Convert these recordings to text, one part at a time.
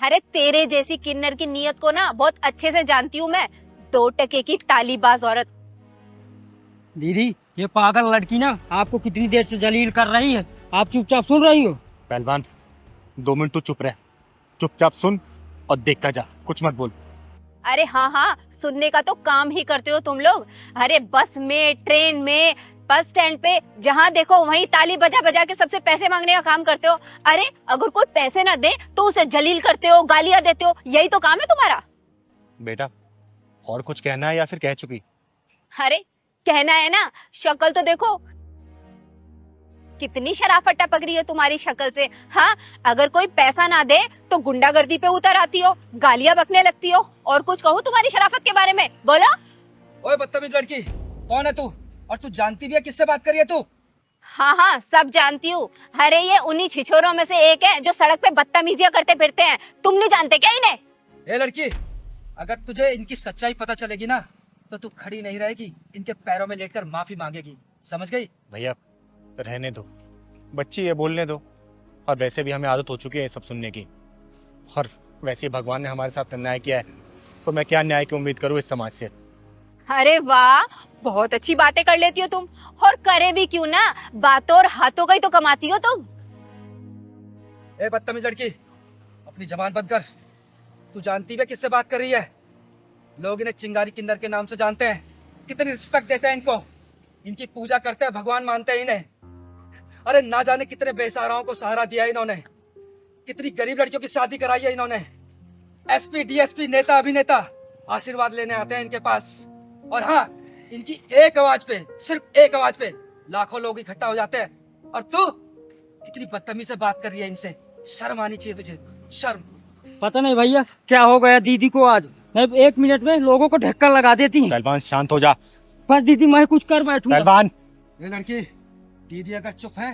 अरे तेरे जैसी किन्नर की नीयत को ना बहुत अच्छे से जानती हूँ मैं। 2 टके की तालीबाज औरत। दीदी, ये पागल लड़की ना आपको कितनी देर से जलील कर रही है, आप चुपचाप सुन रही हो? पहलवान 2 मिनट तू चुप रह, चुपचाप सुन और देखता जा, कुछ मत बोल। अरे हाँ हाँ, सुनने का तो काम ही करते हो तुम लोग। अरे बस में, ट्रेन में, बस स्टैंड पे, जहाँ देखो वहीं ताली बजा बजा के सबसे पैसे मांगने का काम करते हो। अरे अगर कोई पैसे ना दे तो उसे जलील करते हो, गालियां देते हो, यही तो काम है तुम्हारा। बेटा और कुछ कहना है या फिर कह चुकी? अरे कहना है ना, शक्ल तो देखो, कितनी शराफत टपक रही है तुम्हारी शक्ल से। हाँ, अगर कोई पैसा ना दे तो गुंडागर्दी पे उतर आती हो, गालियां बकने लगती हो। और कुछ कहूँ तुम्हारी शराफत के बारे में, बोलो। ओए बदतमीज लड़की, कौन है तू? और तू जानती भी है किससे बात कर रही है तू? हाँ हाँ, सब जानती हूँ। अरे ये उन्हीं छिछोरों में से एक है जो सड़क पे बदतमीजियां करते फिरते हैं। तुम नहीं जानते क्या इन्हें? ए लड़की, अगर तुझे इनकी सच्चाई पता चलेगी ना तो तू खड़ी नहीं रहेगी, इनके पैरों में लेटकर माफी मांगेगी, समझ गई? भैया रहने दो, बच्ची है, बोलने दो। और वैसे भी हमें आदत हो चुकी है ये सब सुनने की। और वैसे ही भगवान ने हमारे साथ अन्याय किया है, तो मैं क्या न्याय की उम्मीद करूँ इस समाज से? अरे वाह, बहुत अच्छी बातें कर लेती हो तुम। और करे भी क्यों ना, बातों और हाथों का ही तो कमाती हो तुम। ए बदतमीज लड़की, अपनी जबान बंद कर। तू जानती है किससे बात कर रही है? लोग इन्हें चिंगारी किन्नर के नाम से जानते हैं, कितनी रिस्पेक्ट देते हैं इनको, इनकी पूजा करते हैं, भगवान मानते हैं इन्हें। अरे ना जाने कितने बेसहाराओं को सहारा दिया इन्होंने, कितनी गरीब लड़कियों की शादी कराई है इन्होंने। एसपी, डीएसपी, नेता, अभिनेता आशीर्वाद लेने आते हैं इनके पास। और हाँ, इनकी एक आवाज पे, सिर्फ एक आवाज पे लाखों लोग इकट्ठा हो जाते हैं। और तू कितनी बदतमीजी से बात कर रही है इनसे, शर्म आनी चाहिए तुझे, शर्म। पता नहीं भैया क्या हो गया दीदी को आज, नहीं 1 मिनट में लोगों को ढक्कन लगा देती है। पहलवान शांत हो जा। बस दीदी मैं कुछ कर बैठूंगा। पहलवान ये लड़की, दीदी अगर चुप है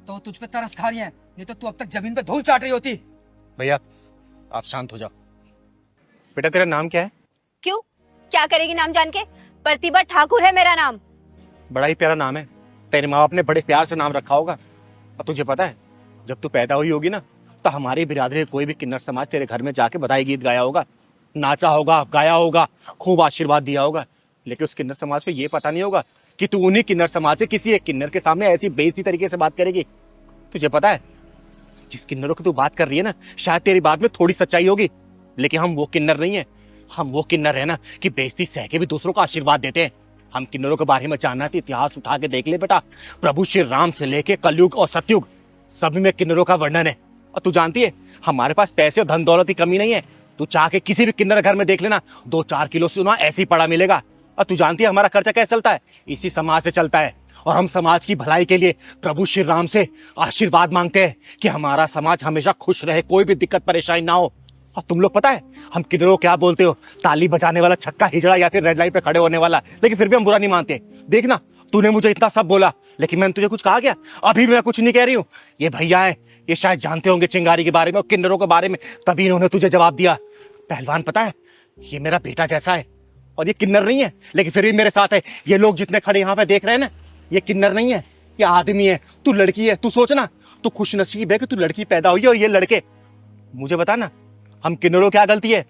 तो तुझ पे तरस खा रही है, नहीं तो तू अब तक जमीन पे धूल चाट रही होती। भैया आप शांत हो जाओ। बेटा तेरा नाम क्या है? क्यों, क्या करेगी नाम जान के? प्रतिभा ठाकुर है मेरा नाम। बड़ा ही प्यारा नाम है, तेरे माँ बाप ने बड़े प्यार से नाम रखा होगा। और तुझे पता है जब तू पैदा हुई होगी ना तो हमारी बिरादरी कोई भी किन्नर समाज तेरे घर में जाके बधाई गीत गाया होगा, नाचा होगा, गाया होगा, खूब आशीर्वाद दिया होगा। लेकिन उस किन्नर समाज को ये पता नहीं होगा कि तू उन्हीं किन्नर समाज से किसी एक किन्नर के सामने ऐसी बेइज्जती तरीके से बात करेगी। तुझे पता है जिस किन्नरों की तू बात कर रही है ना, शायद तेरी बात में थोड़ी सच्चाई होगी, लेकिन हम वो किन्नर नहीं है। हम वो किन्नर है ना कि बेइज्जती सह के भी दूसरों को आशीर्वाद देते हैं। हम किन्नरों के बारे में जानना तो इतिहास उठा के देख ले बेटा, प्रभु श्री राम से लेके कलयुग और सतयुग सभी में किन्नरों का वर्णन है। और तू जानती है हमारे पास पैसे और धन दौलत की कमी नहीं है। तू चाह के किसी भी किन्नर घर में देख लेना, 2-4 किलो सोना ऐसे ही पड़ा मिलेगा। और तू जानती है हमारा खर्चा कैसे चलता है? इसी समाज से चलता है। और हम समाज की भलाई के लिए प्रभु श्री राम से आशीर्वाद मांगते हैं कि हमारा समाज हमेशा खुश रहे, कोई भी दिक्कत परेशानी ना हो। और तुम लोग पता है हम किन्नरों क्या बोलते हो? ताली बजाने वाला, छक्का हिजड़ा या फिर रेड लाइट पे खड़े होने वाला। लेकिन फिर भी हम बुरा नहीं मानते। देखना तूने मुझे इतना सब बोला, लेकिन मैंने तुझे कुछ कहा क्या? अभी मैं कुछ नहीं कह रही हूँ। ये भैया है, ये शायद जानते होंगे चिंगारी के बारे में और किन्नरों के बारे में, तभी इन्होंने तुझे जवाब दिया। पहलवान पता है ये मेरा बेटा जैसा है, और ये किन्नर नहीं है लेकिन फिर भी मेरे साथ है। ये लोग जितने खड़े यहाँ पे देख रहे हैं ना, ये किन्नर नहीं है, ये आदमी है। तू लड़की है, तू सोचना, तू खुश नसीब है कि तू लड़की पैदा हुई है। और ये लड़के, मुझे बता ना, हम किन्नरों क्या गलती है?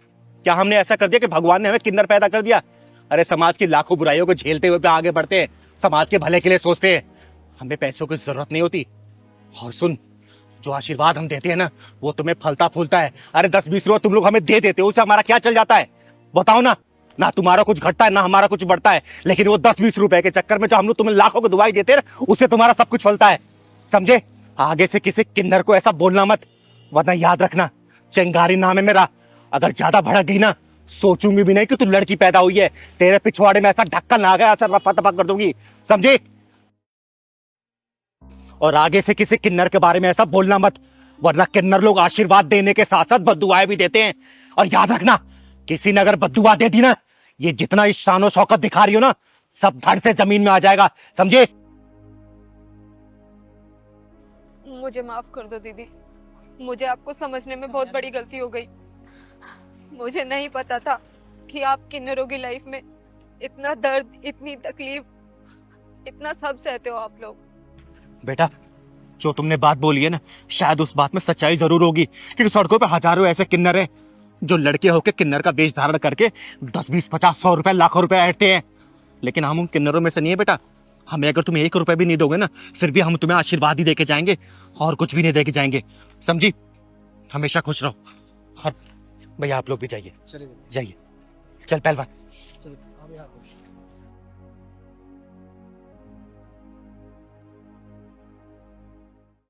क्या हमने ऐसा कर दिया कि भगवान ने हमें किन्नर पैदा कर दिया? अरे समाज की लाखों बुराइयों को झेलते हुए आगे बढ़ते हैं, समाज के भले के लिए सोचते हैं। हमें पैसों की जरूरत नहीं होती। और सुन, जो आशीर्वाद हम देते हैं ना वो तुम्हें फलता फूलता है। अरे 10-20 रुपए तुम लोग हमें दे देते हो, उससे हमारा क्या चल जाता है? बताओ ना, ना तुम्हारा कुछ घटता है ना हमारा कुछ बढ़ता है। लेकिन वो 10-20 रुपए के चक्कर में जो हम लोग तुम्हें लाखों की दुआई देते हैं, उससे तुम्हारा सब कुछ फलता है, समझे? आगे से किसी किन्नर को ऐसा बोलना मत, वरना याद रखना चिंगारी नाम है मेरा। अगर ज्यादा भड़क गई ना, सोचूंगी भी नहीं कि तू लड़की पैदा हुई है। तेरे पिछवाड़े में ऐसा ढक्कन आ गया, ऐसा रफा दफा कर दूंगी, समझे? और आगे से किसी किन्नर के बारे में ऐसा बोलना मत, वरना किन्नर लोग आशीर्वाद देने के साथ साथ बद्दुआएं भी देते हैं। और याद रखना, किसी ने अगर बद्दुआ दे दी ना, ये जितना इस शान और शौकत दिखा रही हो ना, सब धड़ से जमीन में आ जाएगा, समझे? मुझे माफ कर दो दीदी, मुझे आपको समझने में बहुत बड़ी गलती हो गई। मुझे नहीं पता था कि आप किन्नरों की लाइफ में इतना दर्द, इतनी तकलीफ, इतना सब सहते हो आप लोग। बेटा जो तुमने बात बोली है ना, शायद उस बात में सच्चाई जरूर होगी, क्योंकि सड़कों पे हजारों ऐसे किन्नर हैं जो लड़के होके किन्नर का वेश धारण करके 10, 20, 50, 100 रुपए, लाखों रुपए ऐंठते हैं। लेकिन हम उन किन्नरों में से नहीं है बेटा। हमें अगर तुम 1 रुपए भी नहीं दोगे ना, फिर भी हम तुम्हें आशीर्वाद ही देके जाएंगे और कुछ भी नहीं देके जाएंगे, समझी? हमेशा खुश रहो। और भैया आप लोग भी जाइए, चलिए। जाइए। चल पहलवान।